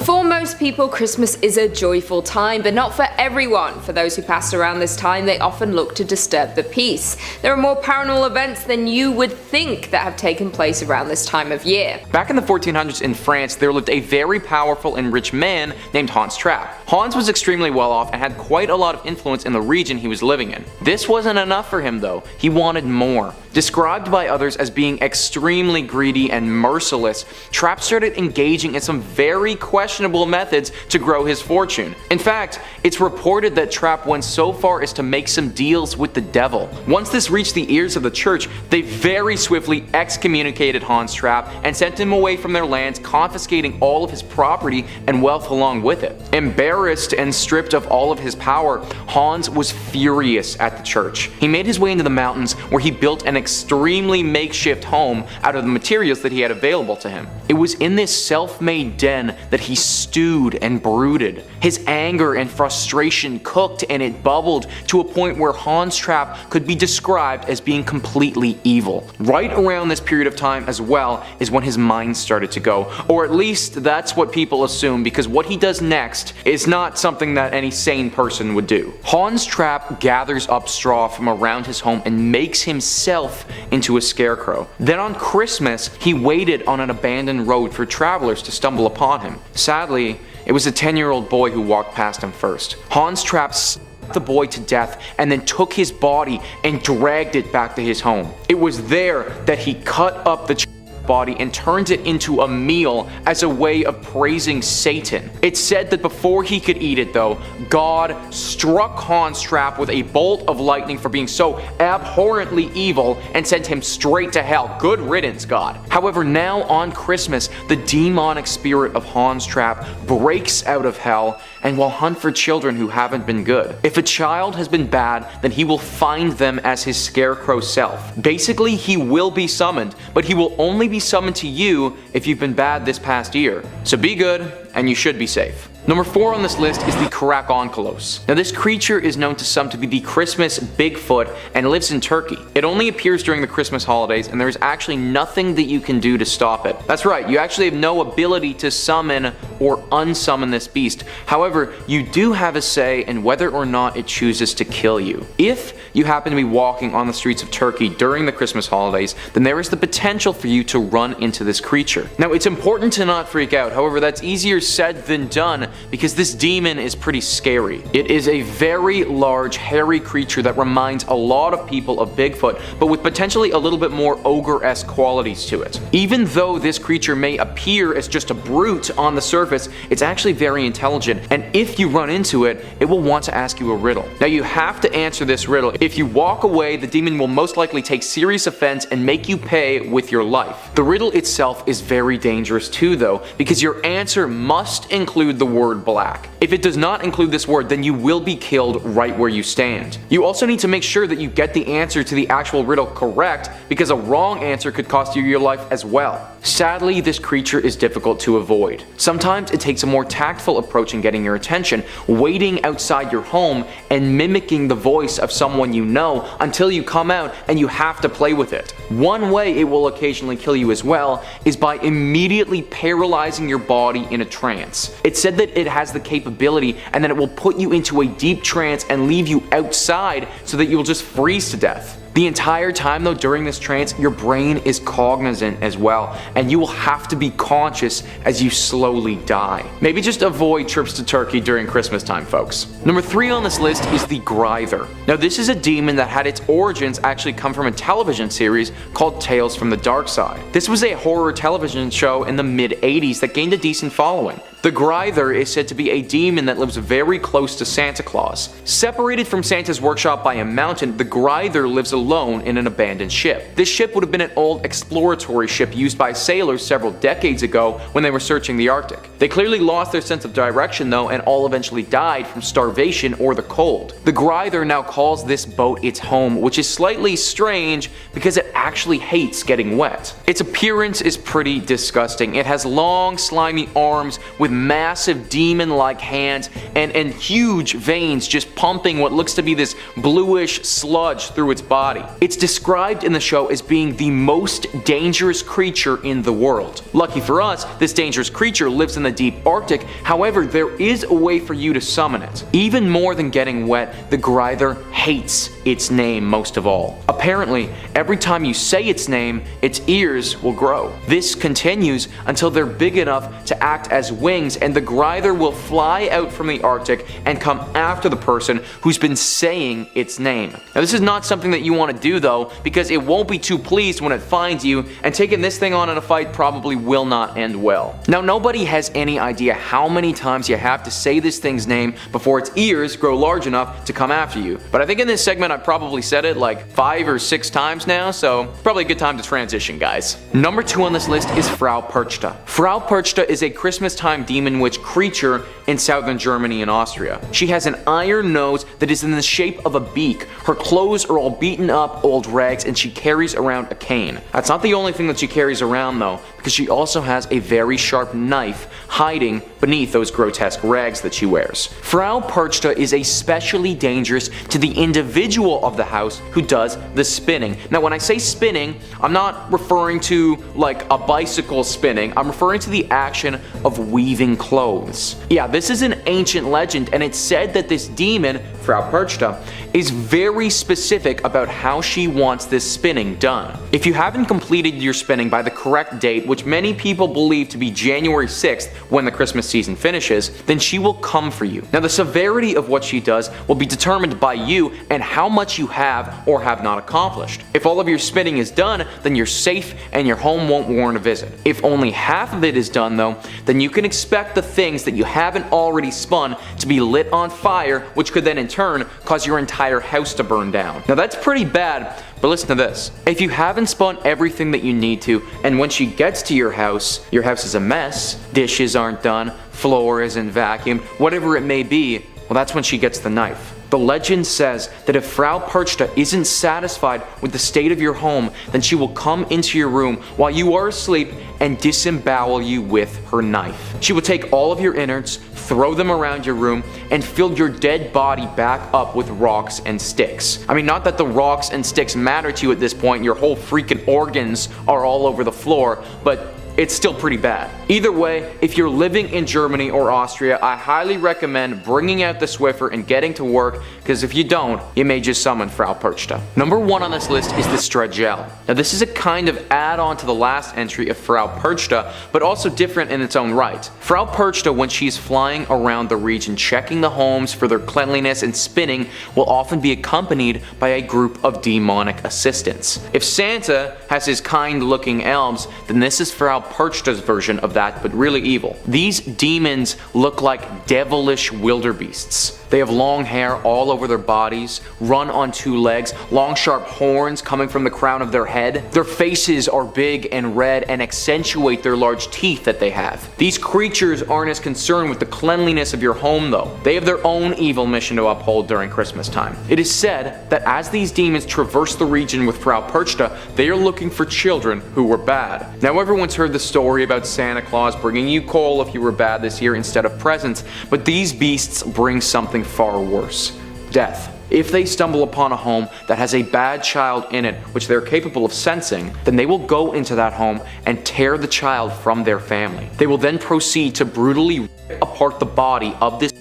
For most people, Christmas is a joyful time, but not for everyone. For those who pass around this time, they often look to disturb the peace. There are more paranormal events than you would think that have taken place around this time of year. Back in the 1400s in France, there lived a very powerful and rich man named Hans Trapp. Hans was extremely well off and had quite a lot of influence in the region he was living in. This wasn't enough for him though, he wanted more. Described by others as being extremely greedy and merciless, Trapp started engaging in some very questionable methods to grow his fortune. In fact, it's reported that Trapp went so far as to make some deals with the devil. Once this reached the ears of the church, they very swiftly excommunicated Hans Trapp and sent him away from their lands, confiscating all of his property and wealth along with it. Embarrassed and stripped of all of his power, Hans was furious at the church. He made his way into the mountains where he built an extremely makeshift home out of the materials that he had available to him. It was in this self-made den that he stewed and brooded. His anger and frustration cooked and it bubbled to a point where Hans Trapp could be described as being completely evil. Right around this period of time as well is when his mind started to go, or at least that's what people assume, because what he does next is not something that any sane person would do. Hans Trapp gathers up straw from around his home and makes himself into a scarecrow. Then on Christmas, he waited on an abandoned road for travelers to stumble upon him. Sadly, it was a 10-year-old boy who walked past him first. Hans Trapp stabbed the boy to death and then took his body and dragged it back to his home. It was there that he cut up the body and turned it into a meal as a way of praising Satan. It's said that before he could eat it though, God struck Hans Trapp with a bolt of lightning for being so abhorrently evil and sent him straight to hell. Good riddance, God. However, now on Christmas, the demonic spirit of Hans Trapp breaks out of hell and will hunt for children who haven't been good. If a child has been bad, then he will find them as his scarecrow self. Basically, he will be summoned, but he will only be summoned to you if you've been bad this past year. So be good, and you should be safe. Number 4 on this list is the Krampus. Now this creature is known to some to be the Christmas Bigfoot and lives in Turkey. It only appears during the Christmas holidays and there is actually nothing that you can do to stop it. That's right, you actually have no ability to summon or unsummon this beast. However, you do have a say in whether or not it chooses to kill you. If you happen to be walking on the streets of Turkey during the Christmas holidays, then there is the potential for you to run into this creature. Now it's important to not freak out, however that's easier said than done, because this demon is pretty scary. It is a very large, hairy creature that reminds a lot of people of Bigfoot, but with potentially a little bit more ogre-esque qualities to it. Even though this creature may appear as just a brute on the surface, it's actually very intelligent, and if you run into it, it will want to ask you a riddle. Now you have to answer this riddle. If you walk away, the demon will most likely take serious offense and make you pay with your life. The riddle itself is very dangerous too though, because your answer must include the word black. If it does not include this word, then you will be killed right where you stand. You also need to make sure that you get the answer to the actual riddle correct, because a wrong answer could cost you your life as well. Sadly, this creature is difficult to avoid. Sometimes it takes a more tactful approach in getting your attention, waiting outside your home and mimicking the voice of someone you know until you come out and you have to play with it. One way it will occasionally kill you as well is by immediately paralyzing your body in a trance. It's said that it has the capability and then it will put you into a deep trance and leave you outside so that you will just freeze to death. The entire time though during this trance, your brain is cognizant as well, and you will have to be conscious as you slowly die. Maybe just avoid trips to Turkey during Christmas time, folks. Number 3 on this list is the Gryther. Now this is a demon that had its origins actually come from a television series called Tales from the Dark Side. This was a horror television show in the mid-80s that gained a decent following. The Gryther is said to be a demon that lives very close to Santa Claus. Separated from Santa's workshop by a mountain, the Gryther lives alone in an abandoned ship. This ship would have been an old exploratory ship used by sailors several decades ago when they were searching the Arctic. They clearly lost their sense of direction though, and all eventually died from starvation or the cold. The Gryther now calls this boat its home, which is slightly strange because it actually hates getting wet. Its appearance is pretty disgusting. It has long, slimy arms with massive demon-like hands and huge veins just pumping what looks to be this bluish sludge through its body. It's described in the show as being the most dangerous creature in the world. Lucky for us, this dangerous creature lives in the deep Arctic. However, there is a way for you to summon it. Even more than getting wet, the Gryther hates its name most of all. Apparently, every time you say its name, its ears will grow. This continues until they're big enough to act as wings, and the Gryther will fly out from the Arctic and come after the person who's been saying its name. Now, this is not something that you want to do though, because it won't be too pleased when it finds you, and taking this thing on in a fight probably will not end well. Now, nobody has any idea how many times you have to say this thing's name before its ears grow large enough to come after you, but I think in this segment I've probably said it like 5 or 6 times now, so probably a good time to transition, guys. Number 2 on this list is Frau Perchta. Frau Perchta is a Christmas time demon witch creature in southern Germany and Austria. She has an iron nose that is in the shape of a beak. Her clothes are all beaten up old rags, and she carries around a cane. That's not the only thing that she carries around though, because she also has a very sharp knife hiding beneath those grotesque rags that she wears. Frau Perchta is especially dangerous to the individual of the house who does the spinning. Now, when I say spinning, I'm not referring to like a bicycle spinning. I'm referring to the action of weaving clothes. Yeah, this is an ancient legend, and it's said that this demon, Frau Perchta, is very specific about how she wants this spinning done. If you haven't completed your spinning by the correct date, which many people believe to be January 6th when the Christmas season finishes, then she will come for you. Now, the severity of what she does will be determined by you and how much you have or have not accomplished. If all of your spinning is done, then you're safe and your home won't warrant a visit. If only half of it is done though, then you can expect the things that you haven't already spun to be lit on fire, which could then in turn cause your entire house to burn down. Now, that's pretty bad, but listen to this. If you haven't spun everything that you need to, and when she gets to your house is a mess, dishes aren't done, floor isn't vacuumed, whatever it may be, well, that's when she gets the knife. The legend says that if Frau Perchta isn't satisfied with the state of your home, then she will come into your room while you are asleep and disembowel you with her knife. She will take all of your innards, throw them around your room, and fill your dead body back up with rocks and sticks. I mean, not that the rocks and sticks matter to you at this point, your whole freaking organs are all over the floor, but it's still pretty bad. Either way, if you're living in Germany or Austria, I highly recommend bringing out the Swiffer and getting to work, because if you don't, you may just summon Frau Perchta. Number 1 on this list is the Stragel. Now, this is a kind of add-on to the last entry of Frau Perchta, but also different in its own right. Frau Perchta, when she's flying around the region checking the homes for their cleanliness and spinning, will often be accompanied by a group of demonic assistants. If Santa has his kind-looking elves, then this is Frau Perchta's version of that, but really evil. These demons look like devilish wildebeests. They have long hair all over their bodies, run on 2 legs, long sharp horns coming from the crown of their head. Their faces are big and red and accentuate their large teeth that they have. These creatures aren't as concerned with the cleanliness of your home though. They have their own evil mission to uphold during Christmas time. It is said that as these demons traverse the region with Frau Perchta, they are looking for children who were bad. Now, everyone's heard the story about Santa Claus bringing you coal if you were bad this year instead of presents, but these beasts bring something far worse: death. If they stumble upon a home that has a bad child in it, which they're capable of sensing, then they will go into that home and tear the child from their family. They will then proceed to brutally rip apart the body of this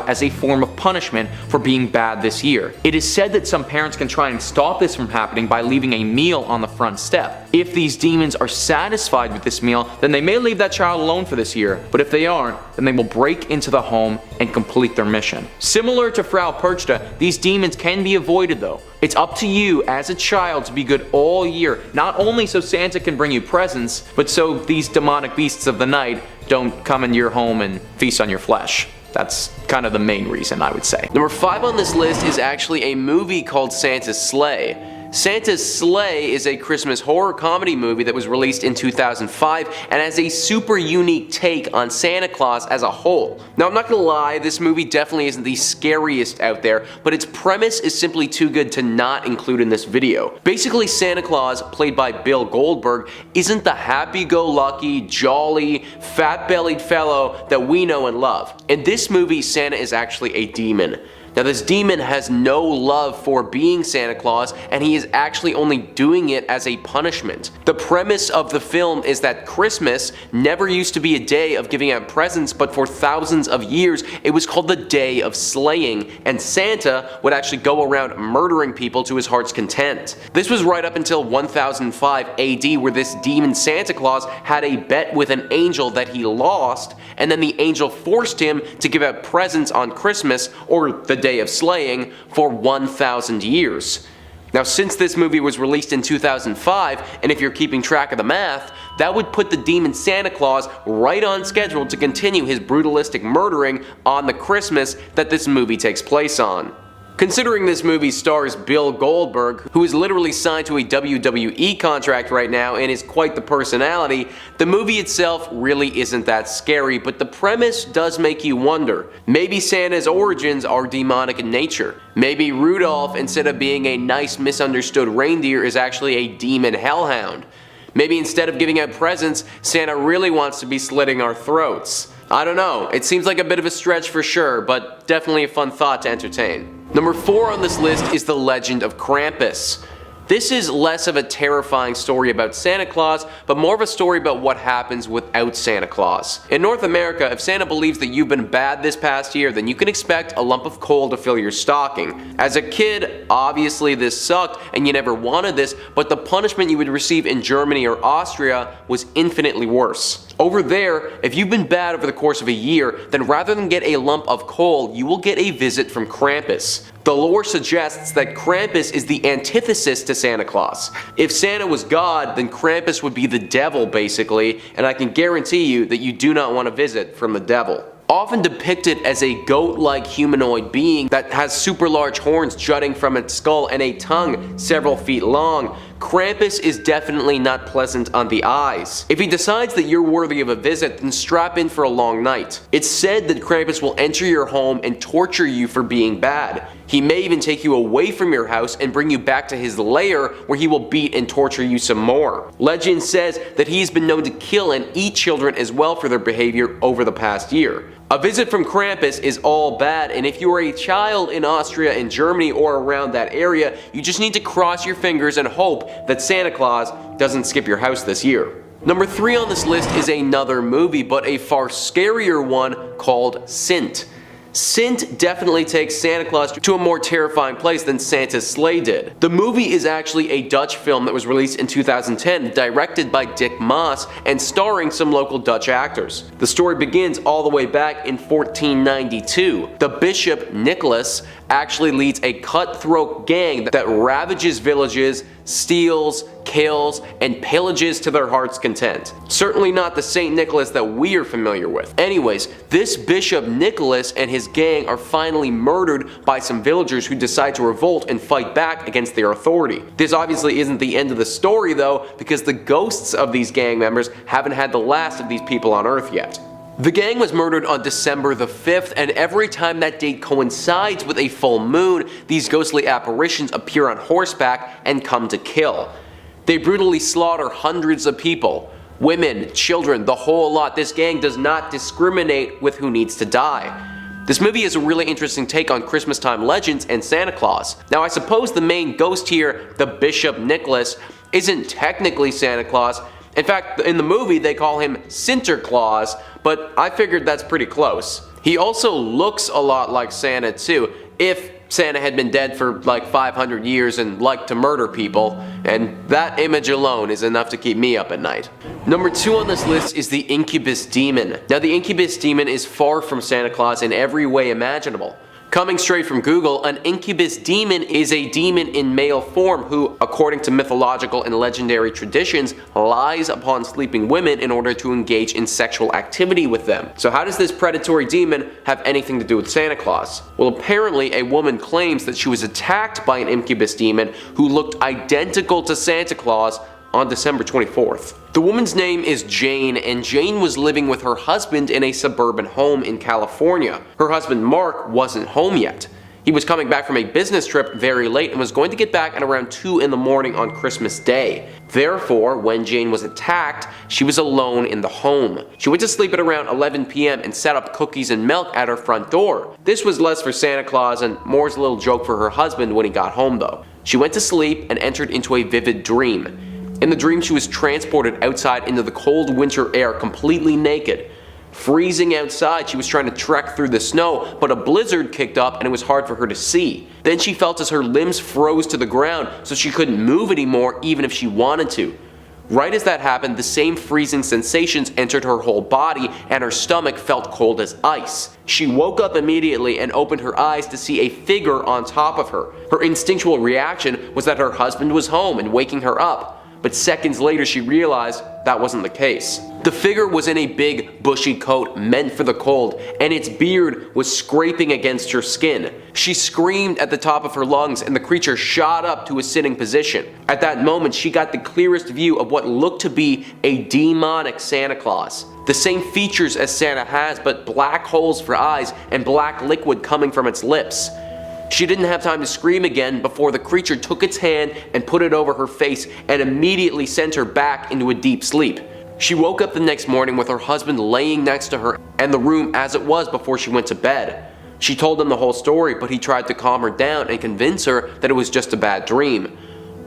as a form of punishment for being bad this year. It is said that some parents can try and stop this from happening by leaving a meal on the front step. If these demons are satisfied with this meal, then they may leave that child alone for this year, but if they aren't, then they will break into the home and complete their mission. Similar to Frau Perchta, these demons can be avoided though. It's up to you as a child to be good all year, not only so Santa can bring you presents, but so these demonic beasts of the night don't come into your home and feast on your flesh. That's kind of the main reason, I would say. Number 5 on this list is actually a movie called Santa's Sleigh. Santa's Sleigh is a Christmas horror comedy movie that was released in 2005 and has a super unique take on Santa Claus as a whole. Now, I'm not gonna lie, this movie definitely isn't the scariest out there, but its premise is simply too good to not include in this video. Basically, Santa Claus, played by Bill Goldberg, isn't the happy-go-lucky, jolly, fat-bellied fellow that we know and love. In this movie, Santa is actually a demon. Now, this demon has no love for being Santa Claus, and he is actually only doing it as a punishment. The premise of the film is that Christmas never used to be a day of giving out presents, but for thousands of years it was called the Day of Slaying, and Santa would actually go around murdering people to his heart's content. This was right up until 1005 AD, where this demon Santa Claus had a bet with an angel that he lost, and then the angel forced him to give out presents on Christmas, or the Day of Slaying, for 1,000 years. Now, since this movie was released in 2005, and if you're keeping track of the math, that would put the demon Santa Claus right on schedule to continue his brutalistic murdering on the Christmas that this movie takes place on. Considering this movie stars Bill Goldberg, who is literally signed to a WWE contract right now and is quite the personality, the movie itself really isn't that scary, but the premise does make you wonder. Maybe Santa's origins are demonic in nature. Maybe Rudolph, instead of being a nice misunderstood reindeer, is actually a demon hellhound. Maybe instead of giving out presents, Santa really wants to be slitting our throats. I don't know, it seems like a bit of a stretch for sure, but definitely a fun thought to entertain. Number 4 on this list is the legend of Krampus. This is less of a terrifying story about Santa Claus, but more of a story about what happens without Santa Claus. In North America, if Santa believes that you've been bad this past year, then you can expect a lump of coal to fill your stocking. As a kid, obviously this sucked and you never wanted this, but the punishment you would receive in Germany or Austria was infinitely worse. Over there, if you've been bad over the course of a year, then rather than get a lump of coal, you will get a visit from Krampus. The lore suggests that Krampus is the antithesis to Santa Claus. If Santa was God, then Krampus would be the devil basically, and I can guarantee you that you do not want a visit from the devil. Often depicted as a goat-like humanoid being that has super large horns jutting from its skull and a tongue several feet long, Krampus is definitely not pleasant on the eyes. If he decides that you're worthy of a visit, then strap in for a long night. It's said that Krampus will enter your home and torture you for being bad. He may even take you away from your house and bring you back to his lair, where he will beat and torture you some more. Legend says that he's been known to kill and eat children as well for their behavior over the past year. A visit from Krampus is all bad, and if you are a child in Austria and Germany or around that area, you just need to cross your fingers and hope that Santa Claus doesn't skip your house this year. Number 3 on this list is another movie, but a far scarier one called Sint. Sint definitely takes Santa Claus to a more terrifying place than Santa's Sleigh did. The movie is actually a Dutch film that was released in 2010, directed by Dick Maas and starring some local Dutch actors. The story begins all the way back in 1492. The Bishop Nicholas actually leads a cutthroat gang that ravages villages, steals, kills, and pillages to their heart's content. Certainly not the St. Nicholas that we are familiar with. Anyways, this Bishop Nicholas and his gang are finally murdered by some villagers who decide to revolt and fight back against their authority. This obviously isn't the end of the story though, because the ghosts of these gang members haven't had the last of these people on Earth yet. The gang was murdered on December the 5th, and every time that date coincides with a full moon, these ghostly apparitions appear on horseback and come to kill. They brutally slaughter hundreds of people. Women, children, the whole lot. This gang does not discriminate with who needs to die. This movie is a really interesting take on Christmas time legends and Santa Claus. Now, I suppose the main ghost here, the Bishop Nicholas, isn't technically Santa Claus. In fact, in the movie they call him Sinterklaas, but I figured that's pretty close. He also looks a lot like Santa too, if Santa had been dead for like 500 years and liked to murder people, and that image alone is enough to keep me up at night. Number 2 on this list is the incubus demon. Now, the incubus demon is far from Santa Claus in every way imaginable. Coming straight from Google, an incubus demon is a demon in male form who, according to mythological and legendary traditions, lies upon sleeping women in order to engage in sexual activity with them. So how does this predatory demon have anything to do with Santa Claus? Well, apparently a woman claims that she was attacked by an incubus demon who looked identical to Santa Claus on December 24th. The woman's name is Jane, and Jane was living with her husband in a suburban home in California. Her husband Mark wasn't home yet. He was coming back from a business trip very late and was going to get back at around 2 in the morning on Christmas Day. Therefore, when Jane was attacked, she was alone in the home. She went to sleep at around 11 p.m. and set up cookies and milk at her front door. This was less for Santa Claus and more as a little joke for her husband when he got home though. She went to sleep and entered into a vivid dream. In the dream, she was transported outside into the cold winter air completely naked. Freezing outside, she was trying to trek through the snow, but a blizzard kicked up and it was hard for her to see. Then she felt as her limbs froze to the ground, so she couldn't move anymore even if she wanted to. Right as that happened, the same freezing sensations entered her whole body and her stomach felt cold as ice. She woke up immediately and opened her eyes to see a figure on top of her. Her instinctual reaction was that her husband was home and waking her up. But seconds later she realized that wasn't the case. The figure was in a big, bushy coat meant for the cold, and its beard was scraping against her skin. She screamed at the top of her lungs, and the creature shot up to a sitting position. At that moment, she got the clearest view of what looked to be a demonic Santa Claus. The same features as Santa has, but black holes for eyes and black liquid coming from its lips. She didn't have time to scream again before the creature took its hand and put it over her face and immediately sent her back into a deep sleep. She woke up the next morning with her husband laying next to her and the room as it was before she went to bed. She told him the whole story, but he tried to calm her down and convince her that it was just a bad dream.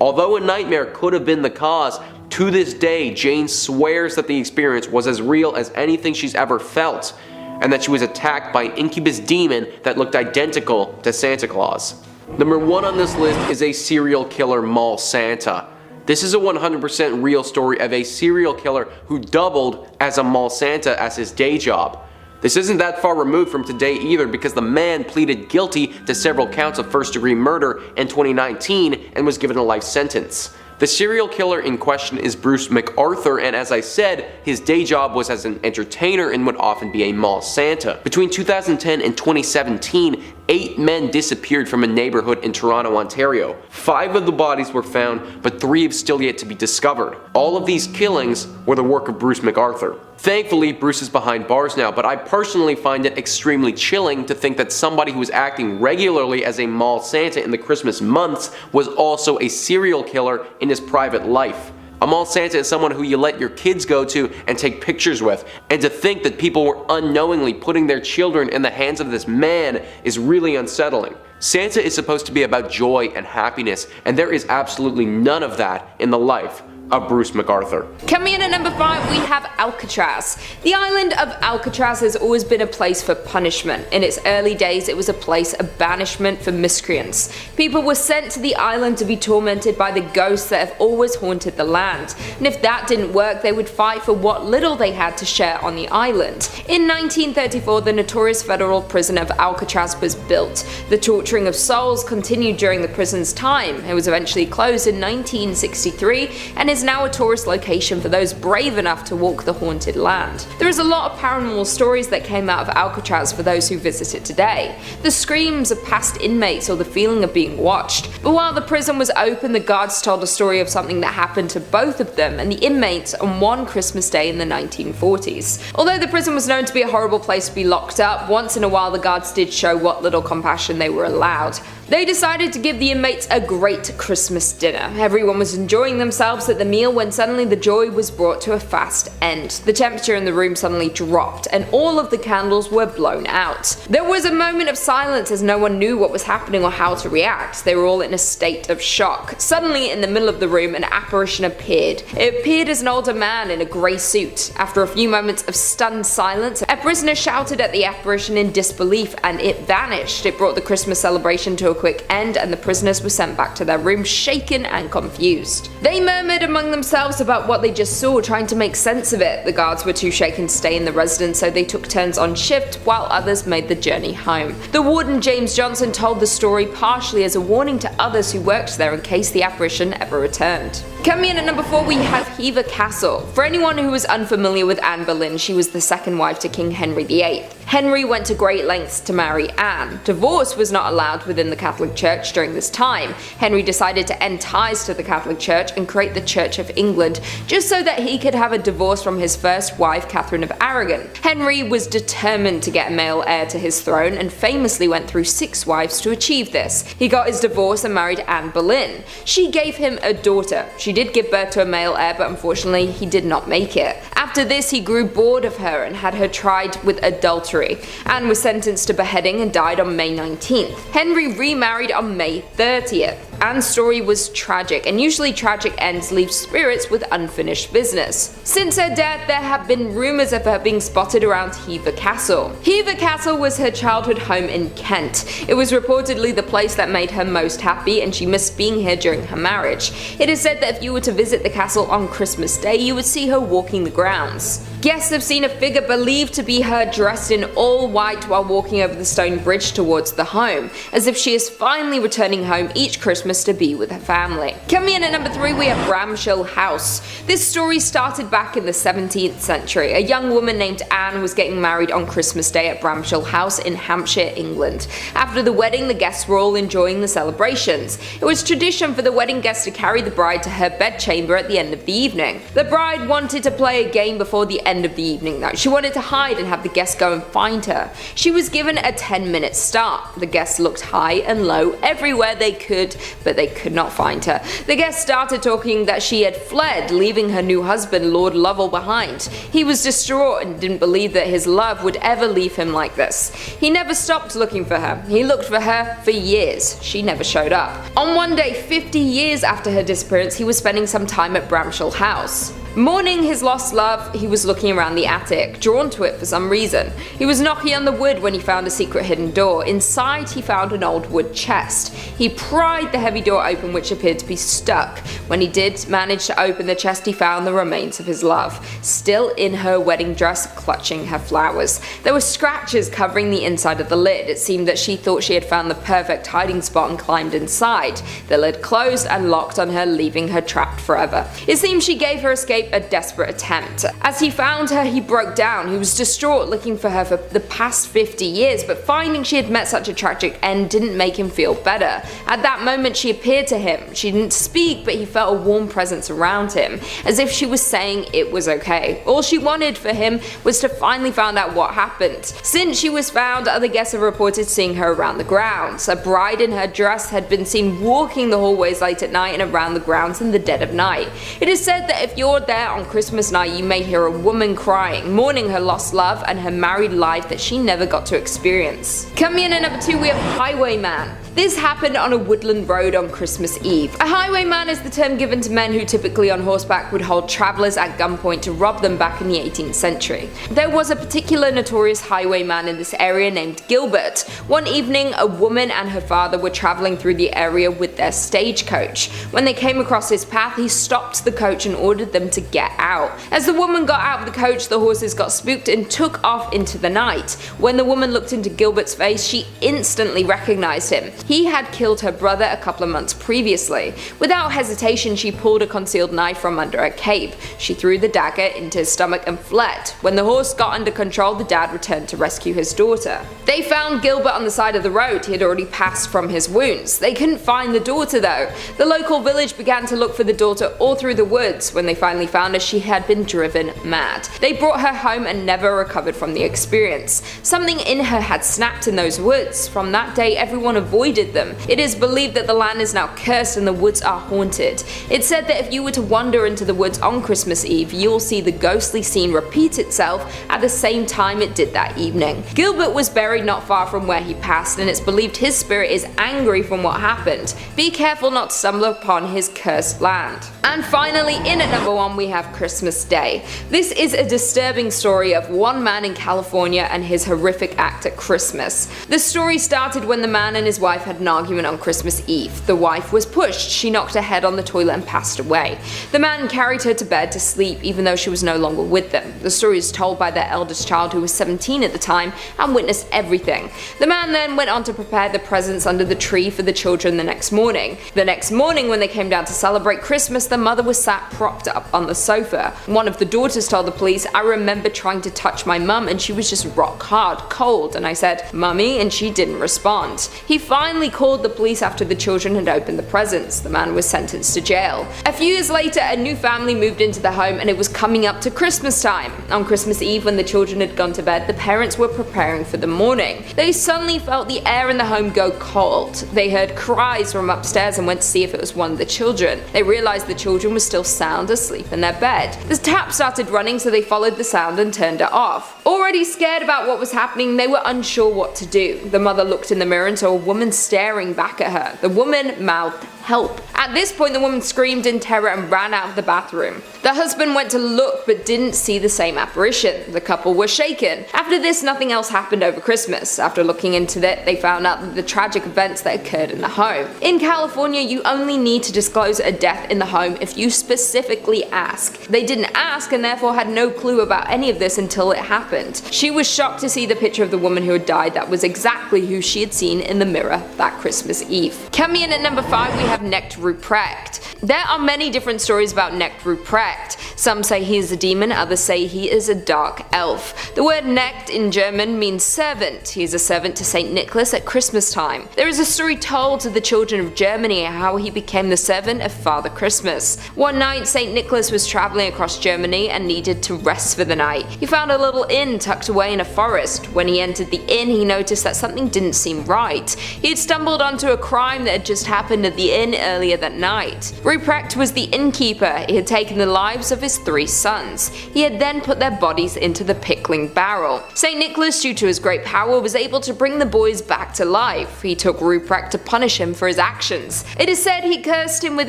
Although a nightmare could have been the cause, to this day Jane swears that the experience was as real as anything she's ever felt, and that she was attacked by an incubus demon that looked identical to Santa Claus. Number 1 on this list is a serial killer mall Santa. This is a 100% real story of a serial killer who doubled as a mall Santa as his day job. This isn't that far removed from today either, because the man pleaded guilty to several counts of first-degree murder in 2019 and was given a life sentence. The serial killer in question is Bruce McArthur, and as I said, his day job was as an entertainer and would often be a mall Santa. Between 2010 and 2017, 8 men disappeared from a neighborhood in Toronto, Ontario. 5 of the bodies were found, but 3 have still yet to be discovered. All of these killings were the work of Bruce McArthur. Thankfully, Bruce is behind bars now, but I personally find it extremely chilling to think that somebody who was acting regularly as a mall Santa in the Christmas months was also a serial killer in his private life. A mall Santa is someone who you let your kids go to and take pictures with, and to think that people were unknowingly putting their children in the hands of this man is really unsettling. Santa is supposed to be about joy and happiness, and there is absolutely none of that in the life of Bruce McArthur. Coming in at number 5, we have Alcatraz. The island of Alcatraz has always been a place for punishment. In its early days, it was a place of banishment for miscreants. People were sent to the island to be tormented by the ghosts that have always haunted the land. And if that didn't work, they would fight for what little they had to share on the island. In 1934, the notorious federal prison of Alcatraz was built. The torturing of souls continued during the prison's time. It was eventually closed in 1963 and is now a tourist location for those brave enough to walk the haunted land. There is a lot of paranormal stories that came out of Alcatraz for those who visit it today. The screams of past inmates or the feeling of being watched. But while the prison was open, the guards told a story of something that happened to both of them and the inmates on one Christmas day in the 1940s. Although the prison was known to be a horrible place to be locked up, once in a while the guards did show what little compassion they were allowed. They decided to give the inmates a great Christmas dinner. Everyone was enjoying themselves at the meal when suddenly the joy was brought to a fast end. The temperature in the room suddenly dropped and all of the candles were blown out. There was a moment of silence as no one knew what was happening or how to react. They were all in a state of shock. Suddenly, in the middle of the room, an apparition appeared. It appeared as an older man in a grey suit. After a few moments of stunned silence, a prisoner shouted at the apparition in disbelief and it vanished. It brought the Christmas celebration to a quick end and the prisoners were sent back to their rooms shaken and confused. They murmured among themselves about what they just saw, trying to make sense of it. The guards were too shaken to stay in the residence, so they took turns on shift while others made the journey home. The warden James Johnson told the story partially as a warning to others who worked there in case the apparition ever returned. Coming in at number 4 we have Hever Castle. For anyone who is unfamiliar with Anne Boleyn, she was the second wife to King Henry VIII. Henry went to great lengths to marry Anne. Divorce was not allowed within the Catholic Church during this time. Henry decided to end ties to the Catholic Church and create the Church of England, just so that he could have a divorce from his first wife, Catherine of Aragon. Henry was determined to get a male heir to his throne and famously went through 6 wives to achieve this. He got his divorce and married Anne Boleyn. She gave him a daughter. She did give birth to a male heir, but unfortunately he did not make it. After this, he grew bored of her and had her tried with adultery. Anne was sentenced to beheading and died on May 19th. Henry remarried on May 30th. Anne's story was tragic, and usually tragic ends leave spirits with unfinished business. Since her death, there have been rumours of her being spotted around Hever Castle. Hever Castle was her childhood home in Kent. It was reportedly the place that made her most happy, and she missed being here during her marriage. It is said that if you were to visit the castle on Christmas Day, you would see her walking the grounds. Guests have seen a figure believed to be her dressed in all white while walking over the stone bridge towards the home, as if she is finally returning home each Christmas to be with her family. Coming in at number 3 we have Bramshill House. This story started back in the 17th century. A young woman named Anne was getting married on Christmas Day at Bramshill House in Hampshire, England. After the wedding, the guests were all enjoying the celebrations. It was tradition for the wedding guests to carry the bride to her bedchamber at the end of the evening. The bride wanted to play a game before the end of the evening though. She wanted to hide and have the guests go and find her. She was given a 10-minute start. The guests looked high and low everywhere they could, but they could not find her. The guests started talking that she had fled, leaving her new husband, Lord Lovell, behind. He was distraught and didn't believe that his love would ever leave him like this. He never stopped looking for her. He looked for her for years. She never showed up. On one day, 50 years after her disappearance, he was spending some time at Bramshill House. Mourning his lost love, he was looking around the attic, drawn to it for some reason. He was knocking on the wood when he found a secret hidden door. Inside, he found an old wood chest. He pried the heavy door open, which appeared to be stuck. When he did manage to open the chest, he found the remains of his love, still in her wedding dress, clutching her flowers. There were scratches covering the inside of the lid. It seemed that she thought she had found the perfect hiding spot and climbed inside. The lid closed and locked on her, leaving her trapped forever. It seems she gave her escape a desperate attempt. As he found her, he broke down. He was distraught, looking for her for the past 50 years, but finding she had met such a tragic end didn't make him feel better. At that moment, she appeared to him. She didn't speak, but he felt a warm presence around him, as if she was saying it was okay. All she wanted for him was to finally find out what happened. Since she was found, other guests have reported seeing her around the grounds. A bride in her dress had been seen walking the hallways late at night and around the grounds in the dead of night. It is said that if you're there on Christmas night, you may hear a woman crying, mourning her lost love and her married life that she never got to experience. Coming in at number 2 we have Highwayman. This happened on a woodland road on Christmas Eve. A highwayman is the term given to men who typically on horseback would hold travellers at gunpoint to rob them back in the 18th century. There was a particular notorious highwayman in this area named Gilbert. One evening, a woman and her father were travelling through the area with their stagecoach. When they came across his path, he stopped the coach and ordered them to get out. As the woman got out of the coach, the horses got spooked and took off into the night. When the woman looked into Gilbert's face, she instantly recognized him. He had killed her brother a couple of months previously. Without hesitation, she pulled a concealed knife from under her cape. She threw the dagger into his stomach and fled. When the horse got under control, the dad returned to rescue his daughter. They found Gilbert on the side of the road. He had already passed from his wounds. They couldn't find the daughter though. The local village began to look for the daughter all through the woods. When they finally found her, she had been driven mad. They brought her home and never recovered from the experience. Something in her had snapped in those woods. From that day, everyone avoided them. It is believed that the land is now cursed and the woods are haunted. It's said that if you were to wander into the woods on Christmas Eve, you'll see the ghostly scene repeat itself at the same time it did that evening. Gilbert was buried not far from where he passed, and it's believed his spirit is angry from what happened. Be careful not to stumble upon his cursed land. And finally, in at number 1, we we have Christmas Day. This is a disturbing story of one man in California and his horrific act at Christmas. The story started when the man and his wife had an argument on Christmas Eve. The wife was pushed, she knocked her head on the toilet and passed away. The man carried her to bed to sleep even though she was no longer with them. The story is told by their eldest child, who was 17 at the time and witnessed everything. The man then went on to prepare the presents under the tree for the children the next morning. The next morning, when they came down to celebrate Christmas, the mother was sat propped up on the sofa. One of the daughters told the police, "I remember trying to touch my mum and she was just rock hard, cold," and I said, "Mummy," and she didn't respond. He finally called the police after the children had opened the presents. The man was sentenced to jail. A few years later, a new family moved into the home and it was coming up to Christmas time. On Christmas Eve, when the children had gone to bed, the parents were preparing for the morning. They suddenly felt the air in the home go cold. They heard cries from upstairs and went to see if it was one of the children. They realized the children were still sound asleep in their bed. The tap started running, so they followed the sound and turned it off. Already scared about what was happening, they were unsure what to do. The mother looked in the mirror and saw a woman staring back at her. The woman mouthed, "Help." At this point, the woman screamed in terror and ran out of the bathroom. The husband went to look but didn't see the same apparition. The couple were shaken. After this, nothing else happened over Christmas. After looking into it, they found out that the tragic events that occurred in the home. In California, you only need to disclose a death in the home if you specifically ask. They didn't ask and therefore had no clue about any of this until it happened. She was shocked to see the picture of the woman who had died. That was exactly who she had seen in the mirror that Christmas Eve. Coming in at number 5, we have Necked Ruprecht. There are many different stories about Necked Ruprecht. Some say he is a demon, others say he is a dark elf. The word necked in German means servant. He is a servant to St. Nicholas at Christmas time. There is a story told to the children of Germany how he became the servant of Father Christmas. One night, St. Nicholas was traveling across Germany and needed to rest for the night. He found a little inn tucked away in a forest. When he entered the inn, he noticed that something didn't seem right. He had stumbled onto a crime that had just happened at the inn earlier that night. Ruprecht was the innkeeper. He had taken the lives of his 3 sons. He had then put their bodies into the pickling barrel. St. Nicholas, due to his great power, was able to bring the boys back to life. He took Ruprecht to punish him for his actions. It is said he cursed him with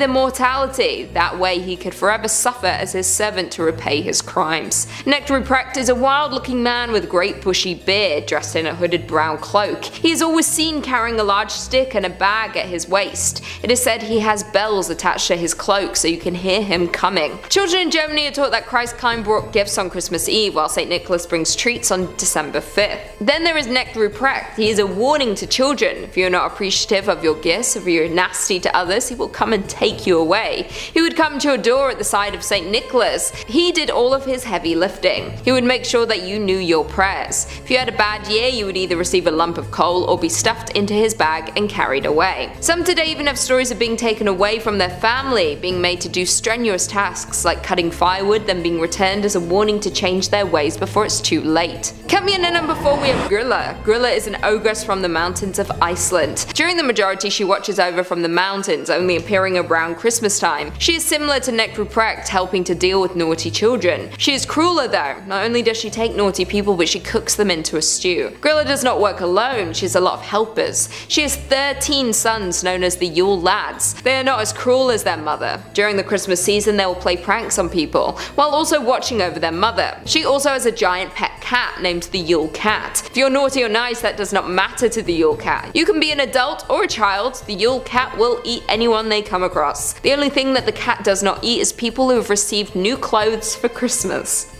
immortality. That way he could forever suffer as his servant to repay his crimes. Necked Ruprecht is a wild-looking man with great bushy beard, dressed in a hooded brown cloak. He is always seen carrying a large stick and a bag at his waist. It is said he has bells attached to his cloak so you can hear him coming. Children in Germany are taught that Christkind brought gifts on Christmas Eve, while St. Nicholas brings treats on December 5th. Then there is Necked Ruprecht. He is a warning to children. If you're not appreciative of your gifts, if you're nasty to others, he will come and take you away. He would come to your door at the side of St. Nicholas. He did all of his heavy lifting. He would make sure that you knew your prayers. If you had a bad year, you would either receive a lump of coal or be stuffed into his bag and carried away. Some today even have stories of being taken away from their family, being made to do strenuous tasks like cutting firewood, then being returned as a warning to change their ways before it's too late. Coming in at number 4, we have Grilla. Grilla is an ogress from the mountains of Iceland. During the majority, she watches over from the mountains, only appearing around Christmas time. She is similar to Necked Ruprecht, helping to deal with naughty children. She is crueler though. Not only does she take naughty people, but she cooks them into a stew. Grilla does not work alone. She has a lot of helpers. She has 13 sons known as the Yule Lads. They are not as cruel as their mother. During the Christmas season, they will play pranks on people, while also watching over their mother. She also has a giant pet cat named the Yule Cat. If you're naughty or nice, that does not matter to the Yule Cat. You can be an adult or a child, the Yule Cat will eat anyone they come across. The only thing that the cat does not eat is people who have received new clothes for Christmas.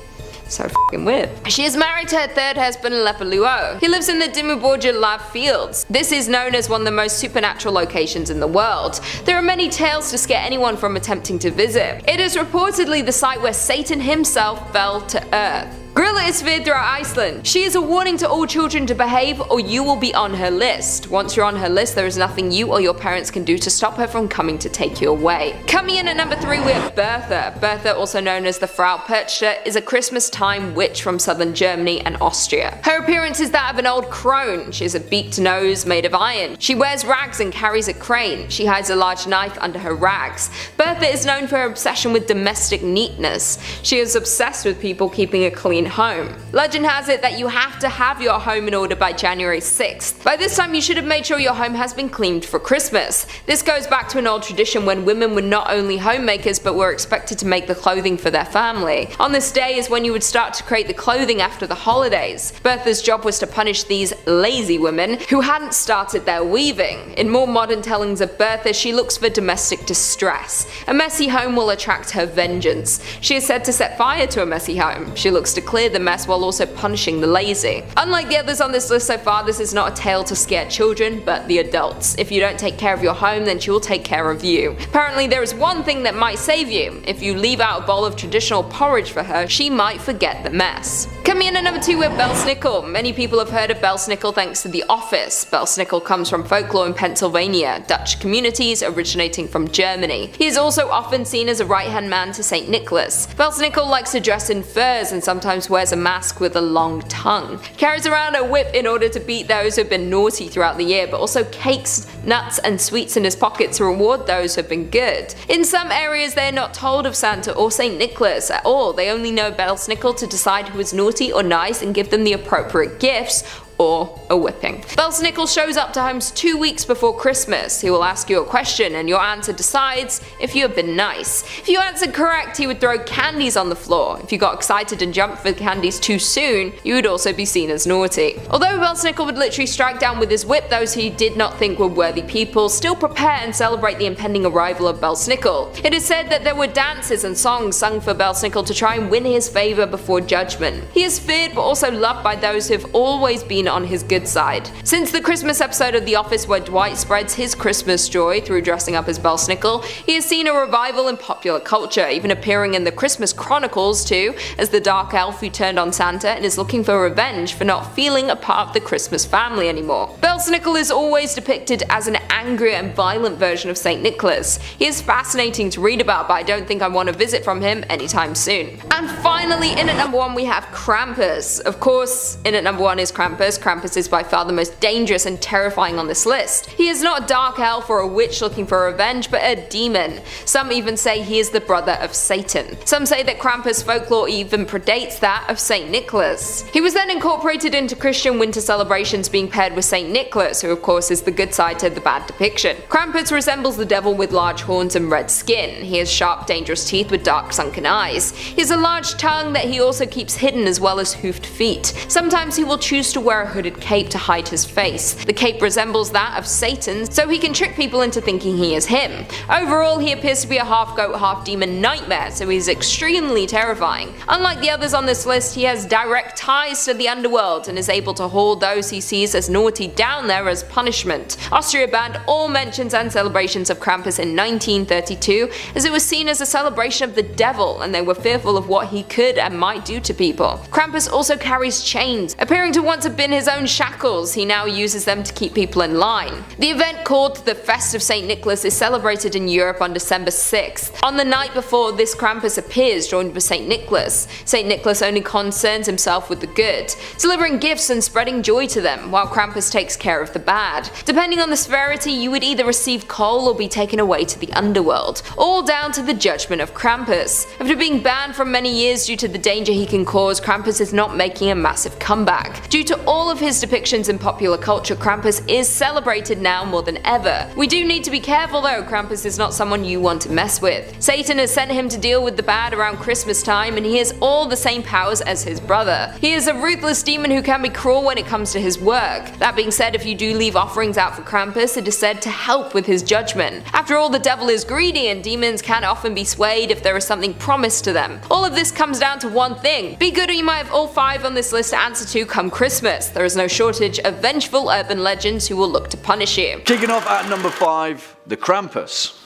So f***ing weird. She is married to her 3rd husband, Lepaluo. He lives in the Dimmuborgia Lave Fields. This is known as one of the most supernatural locations in the world. There are many tales to scare anyone from attempting to visit. It is reportedly the site where Satan himself fell to earth. Grilla is feared throughout Iceland. She is a warning to all children to behave or you will be on her list. Once you're on her list, there is nothing you or your parents can do to stop her from coming to take you away. Coming in at number 3, we have Bertha. Bertha, also known as the Frau Perchte, is a Christmas time witch from southern Germany and Austria. Her appearance is that of an old crone. She has a beaked nose made of iron. She wears rags and carries a crane. She hides a large knife under her rags. Bertha is known for her obsession with domestic neatness. She is obsessed with people keeping a clean clean home. Legend has it that you have to have your home in order by January 6th. By this time you should have made sure your home has been cleaned for Christmas. This goes back to an old tradition when women were not only homemakers but were expected to make the clothing for their family. On this day is when you would start to create the clothing after the holidays. Bertha's job was to punish these lazy women who hadn't started their weaving. In more modern tellings of Bertha, she looks for domestic distress. A messy home will attract her vengeance. She is said to set fire to a messy home. She looks to clear the mess while also punishing the lazy. Unlike the others on this list so far, this is not a tale to scare children, but the adults. If you don't take care of your home, then she will take care of you. Apparently there is one thing that might save you. If you leave out a bowl of traditional porridge for her, she might forget the mess. Coming in at number 2 with Belsnickel. Many people have heard of Belsnickel thanks to The Office. Belsnickel comes from folklore in Pennsylvania, Dutch communities originating from Germany. He is also often seen as a right-hand man to St. Nicholas. Belsnickel likes to dress in furs and sometimes wears a mask with a long tongue. Carries around a whip in order to beat those who have been naughty throughout the year, but also cakes, nuts and sweets in his pocket to reward those who have been good. In some areas they are not told of Santa or St. Nicholas at all. They only know Belsnickel to decide who is naughty or nice and give them the appropriate gifts, or a whipping. Belsnickel shows up to homes 2 weeks before Christmas. He will ask you a question and your answer decides if you have been nice. If you answered correct, he would throw candies on the floor. If you got excited and jumped for the candies too soon, you would also be seen as naughty. Although Belsnickel would literally strike down with his whip those he did not think were worthy people, still prepare and celebrate the impending arrival of Belsnickel. It is said that there were dances and songs sung for Belsnickel to try and win his favor before judgment. He is feared but also loved by those who have always been on his good side. Since the Christmas episode of The Office where Dwight spreads his Christmas joy through dressing up as Belsnickel, he has seen a revival in popular culture, even appearing in the Christmas Chronicles too, as the dark elf who turned on Santa and is looking for revenge for not feeling a part of the Christmas family anymore. Belsnickel is always depicted as an angry and violent version of St. Nicholas. He is fascinating to read about, but I don't think I want to visit from him anytime soon. And finally, in at number 1 we have Krampus. Of course, in at number 1 is Krampus. Krampus is by far the most dangerous and terrifying on this list. He is not a dark elf or a witch looking for revenge, but a demon. Some even say he is the brother of Satan. Some say that Krampus folklore even predates that of St. Nicholas. He was then incorporated into Christian winter celebrations, being paired with St. Nicholas, who of course is the good side to the bad depiction. Krampus resembles the devil with large horns and red skin. He has sharp, dangerous teeth with dark, sunken eyes. He has a large tongue that he also keeps hidden, as well as hoofed feet. Sometimes he will choose to wear a hooded cape to hide his face. The cape resembles that of Satan, so he can trick people into thinking he is him. Overall, he appears to be a half goat, half demon nightmare, so he's extremely terrifying. Unlike the others on this list, he has direct ties to the underworld and is able to haul those he sees as naughty down there as punishment. Austria banned all mentions and celebrations of Krampus in 1932, as it was seen as a celebration of the devil and they were fearful of what he could and might do to people. Krampus also carries chains. Appearing to once have been his own shackles, he now uses them to keep people in line. The event, called the Fest of St. Nicholas, is celebrated in Europe on December 6th. On the night before this, Krampus appears joined with St. Nicholas. St. Nicholas only concerns himself with the good, delivering gifts and spreading joy to them, while Krampus takes care of the bad. Depending on the severity, you would either receive coal or be taken away to the underworld, all down to the judgment of Krampus. After being banned for many years due to the danger he can cause, Krampus is not making a massive comeback. Due to all of his depictions in popular culture, Krampus is celebrated now more than ever. We do need to be careful though, Krampus is not someone you want to mess with. Satan has sent him to deal with the bad around Christmas time, and he has all the same powers as his brother. He is a ruthless demon who can be cruel when it comes to his work. That being said, if you do leave offerings out for Krampus, it is said to help with his judgment. After all, the devil is greedy and demons can often be swayed if there is something promised to them. All of this comes down to one thing: be good or you might have all 5 on this list to answer to come Christmas. There is no shortage of vengeful urban legends who will look to punish you. Kicking off at number 5, the Krampus.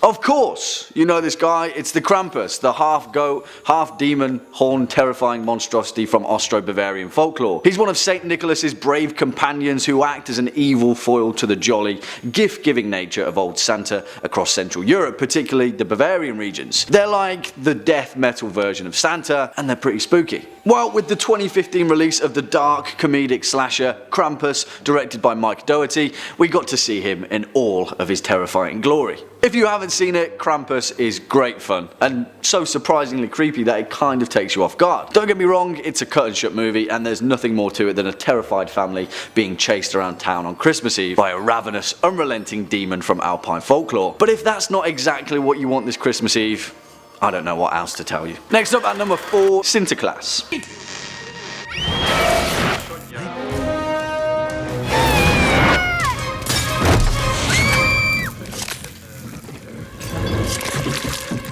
Of course, you know this guy, it's the Krampus, the half-goat, half-demon, horned, terrifying monstrosity from Austro-Bavarian folklore. He's one of St. Nicholas's brave companions who act as an evil foil to the jolly, gift-giving nature of old Santa across Central Europe, particularly the Bavarian regions. They're like the death metal version of Santa, and they're pretty spooky. Well, with the 2015 release of the dark comedic slasher Krampus, directed by Mike Doherty, we got to see him in all of his terrifying glory. If you haven't seen it, Krampus is great fun, and so surprisingly creepy that it kind of takes you off guard. Don't get me wrong, it's a cut and shut movie, and there's nothing more to it than a terrified family being chased around town on Christmas Eve by a ravenous, unrelenting demon from Alpine folklore. But if that's not exactly what you want this Christmas Eve, I don't know what else to tell you. Next up at number 4, Sinterklaas.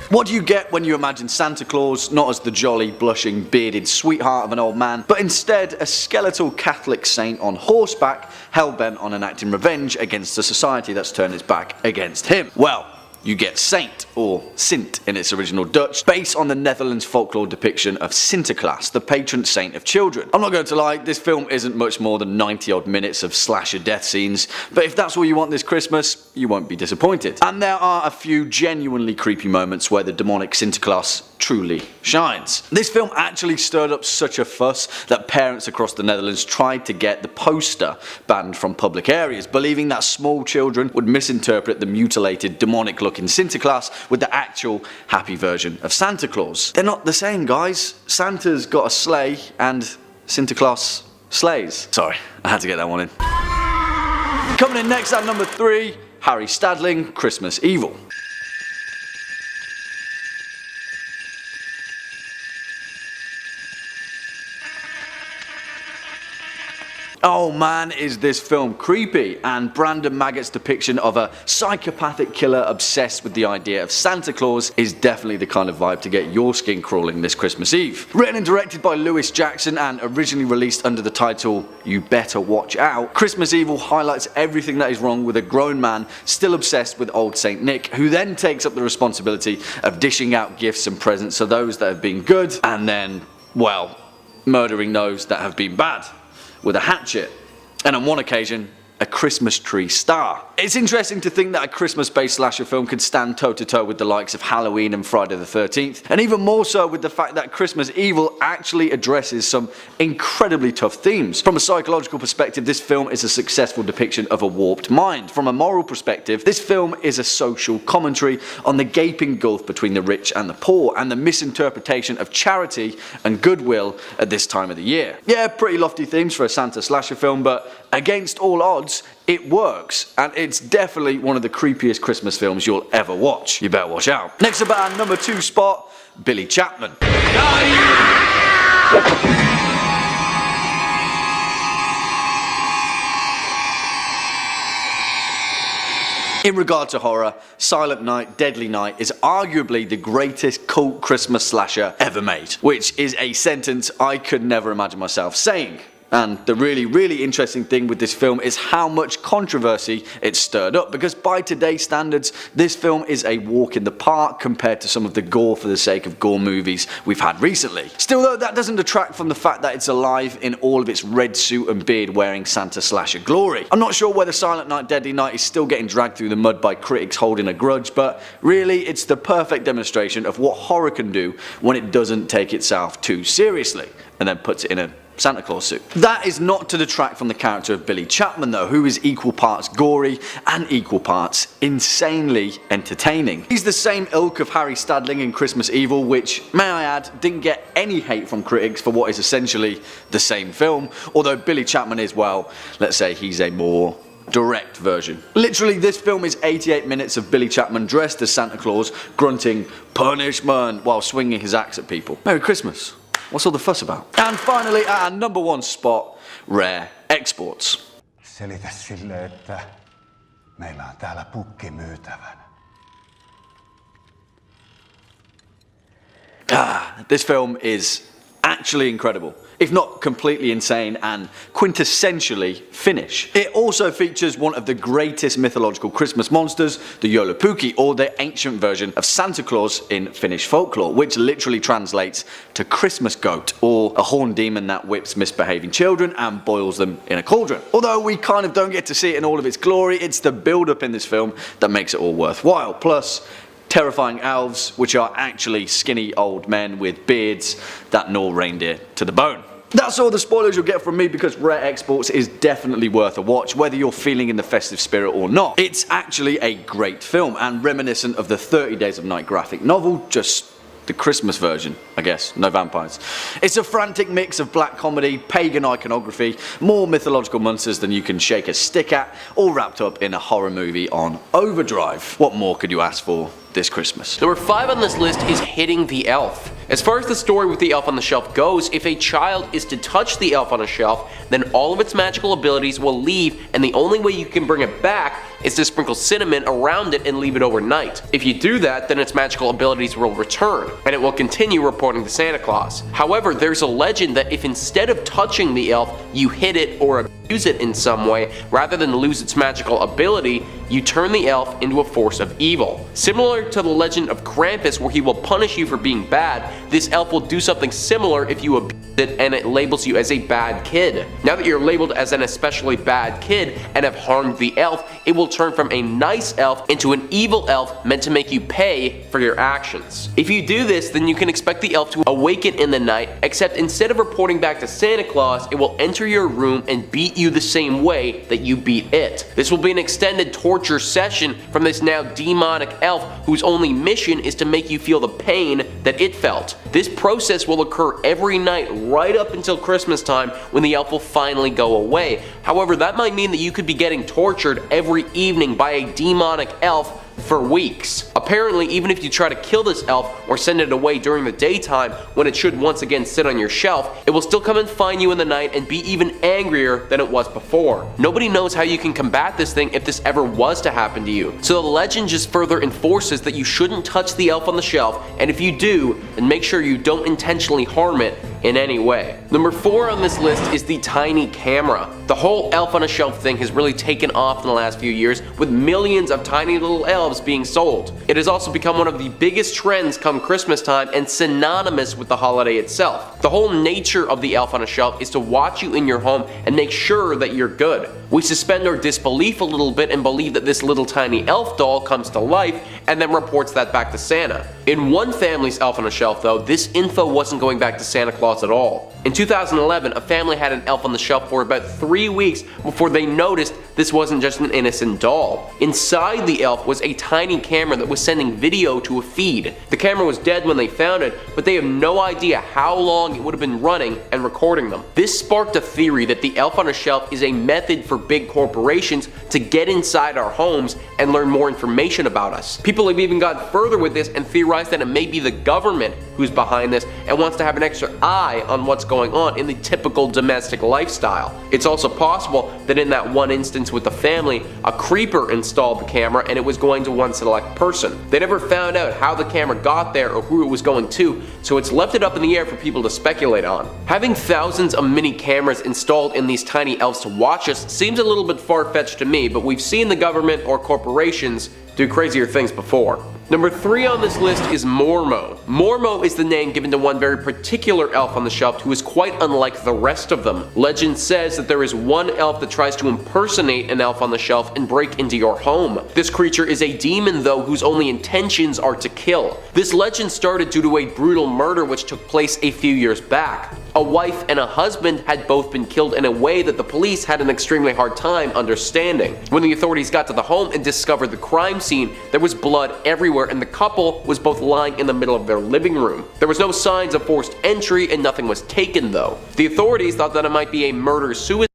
What do you get when you imagine Santa Claus not as the jolly, blushing, bearded sweetheart of an old man, but instead a skeletal Catholic saint on horseback, hell-bent on enacting revenge against a society that's turned its back against him? Well, you get Saint, or Sint in its original Dutch, based on the Netherlands folklore depiction of Sinterklaas, the patron saint of children. I'm not going to lie, this film isn't much more than 90 odd minutes of slasher death scenes, but if that's what you want this Christmas, you won't be disappointed. And there are a few genuinely creepy moments where the demonic Sinterklaas truly shines. This film actually stirred up such a fuss that parents across the Netherlands tried to get the poster banned from public areas, believing that small children would misinterpret the mutilated, demonic looking Sinterklaas with the actual happy version of Santa Claus. They're not the same, guys. Santa's got a sleigh and Sinterklaas slays. Sorry, I had to get that one in. Coming in next at number 3, Harry Stadling, Christmas Evil. Oh man, is this film creepy, and Brandon Maggott's depiction of a psychopathic killer obsessed with the idea of Santa Claus is definitely the kind of vibe to get your skin crawling this Christmas Eve. Written and directed by Lewis Jackson and originally released under the title You Better Watch Out, Christmas Evil highlights everything that is wrong with a grown man still obsessed with old Saint Nick, who then takes up the responsibility of dishing out gifts and presents to those that have been good, and then, well, murdering those that have been bad with a hatchet, and on one occasion, a Christmas tree star. It's interesting to think that a Christmas-based slasher film could stand toe-to-toe with the likes of Halloween and Friday the 13th, and even more so with the fact that Christmas Evil actually addresses some incredibly tough themes. From a psychological perspective, this film is a successful depiction of a warped mind. From a moral perspective, this film is a social commentary on the gaping gulf between the rich and the poor, and the misinterpretation of charity and goodwill at this time of the year. Yeah, pretty lofty themes for a Santa slasher film, but against all odds, it works, and it's definitely one of the creepiest Christmas films you'll ever watch. You better watch out. Next up at our number 2 spot, Billy Chapman. In regard to horror, Silent Night, Deadly Night is arguably the greatest cult Christmas slasher ever made, which is a sentence I could never imagine myself saying. And the really interesting thing with this film is how much controversy it stirred up, because by today's standards, this film is a walk in the park compared to some of the gore for the sake of gore movies we've had recently. Still though, that doesn't detract from the fact that it's alive in all of its red suit and beard wearing Santa slasher glory. I'm not sure whether Silent Night, Deadly Night is still getting dragged through the mud by critics holding a grudge, but really it's the perfect demonstration of what horror can do when it doesn't take itself too seriously, and then puts it in a Santa Claus suit. That is not to detract from the character of Billy Chapman though, who is equal parts gory and equal parts insanely entertaining. He's the same ilk of Harry Stadling in Christmas Evil, which, may I add, didn't get any hate from critics for what is essentially the same film, although Billy Chapman is, well, let's say he's a more direct version. Literally, this film is 88 minutes of Billy Chapman dressed as Santa Claus, grunting punishment while swinging his axe at people. Merry Christmas. What's all the fuss about? And finally, at our number 1 spot, rare exports. Selitä sille, että meillä on täällä pukki myytävänä. This film is actually incredible, if not completely insane and quintessentially Finnish. It also features one of the greatest mythological Christmas monsters, the Joulupukki, or the ancient version of Santa Claus in Finnish folklore, which literally translates to Christmas goat, or a horned demon that whips misbehaving children and boils them in a cauldron. Although we kind of don't get to see it in all of its glory, it's the build-up in this film that makes it all worthwhile. Plus, terrifying elves, which are actually skinny old men with beards that gnaw reindeer to the bone. That's all the spoilers you'll get from me, because Rare Exports is definitely worth a watch, whether you're feeling in the festive spirit or not. It's actually a great film, and reminiscent of the 30 Days of Night graphic novel, just the Christmas version, I guess, no vampires. It's a frantic mix of black comedy, pagan iconography, more mythological monsters than you can shake a stick at, all wrapped up in a horror movie on overdrive. What more could you ask for this Christmas? Number 5 on this list is Hitting the Elf. As far as the story with the elf on the shelf goes, if a child is to touch the elf on a shelf, then all of its magical abilities will leave, and the only way you can bring it back is to sprinkle cinnamon around it and leave it overnight. If you do that, then its magical abilities will return, and it will continue reporting to Santa Claus. However, there's a legend that if instead of touching the elf, you hit it or abuse it in some way, rather than lose its magical ability, you turn the elf into a force of evil. Similar to the legend of Krampus, where he will punish you for being bad, this elf will do something similar if you abuse it and it labels you as a bad kid. Now that you're labeled as an especially bad kid and have harmed the elf, it will turn from a nice elf into an evil elf meant to make you pay for your actions. If you do this, then you can expect the elf to awaken in the night, except instead of reporting back to Santa Claus, it will enter your room and beat you the same way that you beat it. This will be an extended torture session from this now demonic elf whose only mission is to make you feel the pain that it felt. This process will occur every night right up until Christmas time, when the elf will finally go away. However, that might mean that you could be getting tortured every evening by a demonic elf for weeks. Apparently, even if you try to kill this elf or send it away during the daytime when it should once again sit on your shelf, it will still come and find you in the night and be even angrier than it was before. Nobody knows how you can combat this thing if this ever was to happen to you. So the legend just further enforces that you shouldn't touch the elf on the shelf, and if you do, then make sure you don't intentionally harm it in any way. Number 4 on this list is the tiny camera. The whole elf on a shelf thing has really taken off in the last few years, with millions of tiny little elves being sold. It has also become one of the biggest trends come Christmas time and synonymous with the holiday itself. The whole nature of the elf on a shelf is to watch you in your home and make sure that you're good. We suspend our disbelief a little bit and believe that this little tiny elf doll comes to life and then reports that back to Santa. In one family's elf on a shelf though, this info wasn't going back to Santa Claus at all. In 2011, a family had an elf on the shelf for about 3 weeks before they noticed this wasn't just an innocent doll. Inside the elf was a tiny camera that was sending video to a feed. The camera was dead when they found it, but they have no idea how long it would have been running and recording them. This sparked a theory that the elf on a shelf is a method for big corporations to get inside our homes and learn more information about us. People have even gone further with this and theorized that it may be the government who's behind this and wants to have an extra eye on what's going on in the typical domestic lifestyle. It's also possible that in that one instance with the family, a creeper installed the camera and it was going to one select person. They never found out how the camera got there or who it was going to, so it's left it up in the air for people to speculate on. Having thousands of mini cameras installed in these tiny elves to watch us seems a little bit far-fetched to me, but we've seen the government or corporations do crazier things before. Number 3 on this list is Mormo. Mormo is the name given to one very particular elf on the shelf who is quite unlike the rest of them. Legend says that there is one elf that tries to impersonate an elf on the shelf and break into your home. This creature is a demon though, whose only intentions are to kill. This legend started due to a brutal murder which took place a few years back. A wife and a husband had both been killed in a way that the police had an extremely hard time understanding. When the authorities got to the home and discovered the crime scene, there was blood everywhere and the couple was both lying in the middle of their living room. There was no signs of forced entry and nothing was taken though. The authorities thought that it might be a murder-suicide.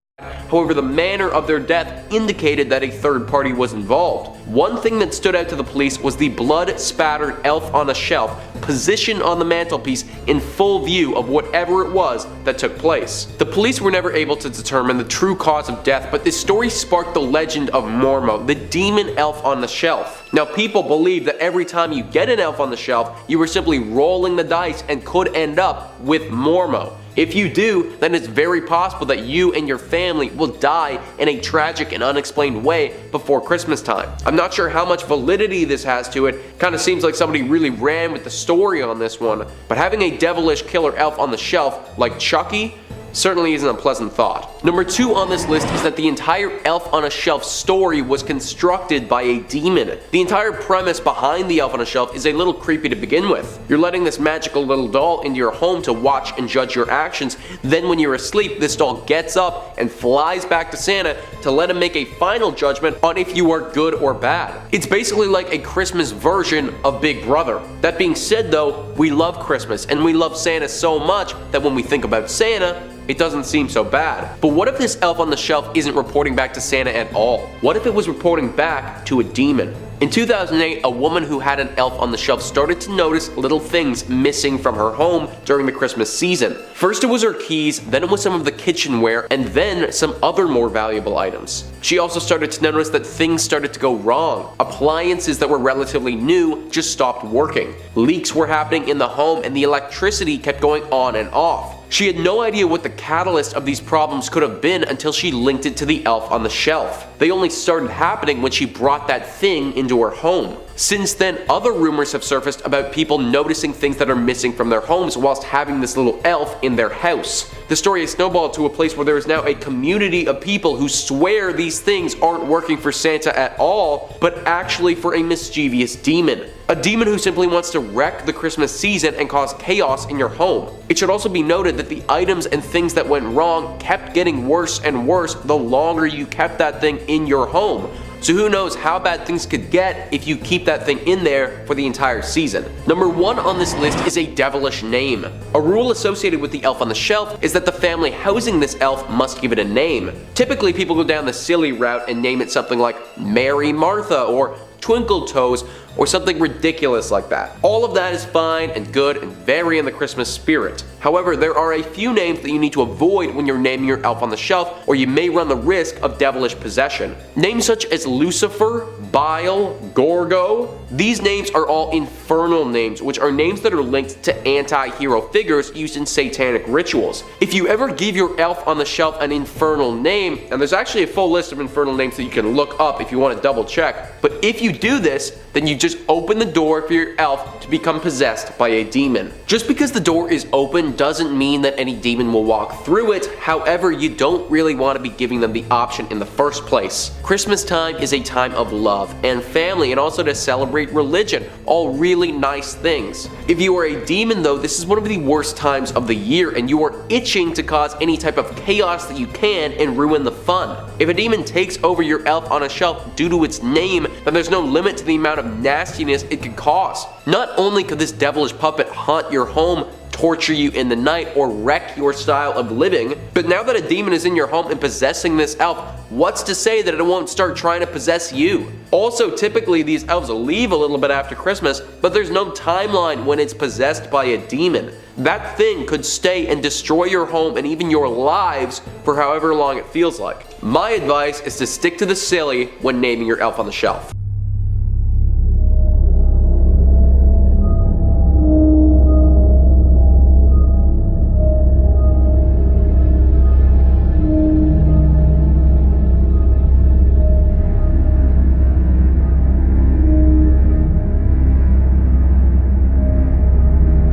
However, the manner of their death indicated that a third party was involved. One thing that stood out to the police was the blood-spattered elf on a shelf positioned on the mantelpiece in full view of whatever it was that took place. The police were never able to determine the true cause of death, but this story sparked the legend of Mormo, the demon elf on the shelf. Now, people believe that every time you get an elf on the shelf, you are simply rolling the dice and could end up with Mormo. If you do, then it's very possible that you and your family will die in a tragic and unexplained way before Christmas time. I'm not sure how much validity this has to it, kind of seems like somebody really ran with the story on this one, but having a devilish killer elf on the shelf like Chucky certainly isn't a pleasant thought. Number 2 on this list is that the entire Elf on a Shelf story was constructed by a demon. The entire premise behind the Elf on a Shelf is a little creepy to begin with. You're letting this magical little doll into your home to watch and judge your actions, then when you're asleep, this doll gets up and flies back to Santa to let him make a final judgment on if you are good or bad. It's basically like a Christmas version of Big Brother. That being said though, we love Christmas and we love Santa so much that when we think about Santa, it doesn't seem so bad. But what if this elf on the shelf isn't reporting back to Santa at all? What if it was reporting back to a demon? In 2008, a woman who had an elf on the shelf started to notice little things missing from her home during the Christmas season. First it was her keys, then it was some of the kitchenware, and then some other more valuable items. She also started to notice that things started to go wrong. Appliances that were relatively new just stopped working. Leaks were happening in the home and the electricity kept going on and off. She had no idea what the catalyst of these problems could have been until she linked it to the elf on the shelf. They only started happening when she brought that thing into her home. Since then, other rumors have surfaced about people noticing things that are missing from their homes whilst having this little elf in their house. The story has snowballed to a place where there is now a community of people who swear these things aren't working for Santa at all, but actually for a mischievous demon. A demon who simply wants to wreck the Christmas season and cause chaos in your home. It should also be noted that the items and things that went wrong kept getting worse and worse the longer you kept that thing in your home. So who knows how bad things could get if you keep that thing in there for the entire season. Number 1 on this list is a devilish name. A rule associated with the elf on the shelf is that the family housing this elf must give it a name. Typically people go down the silly route and name it something like Mary Martha or Twinkle Toes or something ridiculous like that. All of that is fine and good and very in the Christmas spirit. However, there are a few names that you need to avoid when you're naming your elf on the shelf, or you may run the risk of devilish possession. Names such as Lucifer, Bile, Gorgo, these names are all infernal names, which are names that are linked to anti-hero figures used in satanic rituals. If you ever give your elf on the shelf an infernal name, and there's actually a full list of infernal names that you can look up if you want to double check, but if you do this, then you just open the door for your elf to become possessed by a demon. Just because the door is open doesn't mean that any demon will walk through it. However, you don't really want to be giving them the option in the first place. Christmas time is a time of love and family, and also to celebrate religion, all really nice things. If you are a demon though, this is one of the worst times of the year and you are itching to cause any type of chaos that you can and ruin the fun. If a demon takes over your elf on a shelf due to its name, then there's no limit to the amount of nastiness it could cause. Not only could this devilish puppet haunt your home, torture you in the night, or wreck your style of living, but now that a demon is in your home and possessing this elf, what's to say that it won't start trying to possess you? Also, typically these elves leave a little bit after Christmas, but there's no timeline when it's possessed by a demon. That thing could stay and destroy your home and even your lives for however long it feels like. My advice is to stick to the silly when naming your elf on the shelf.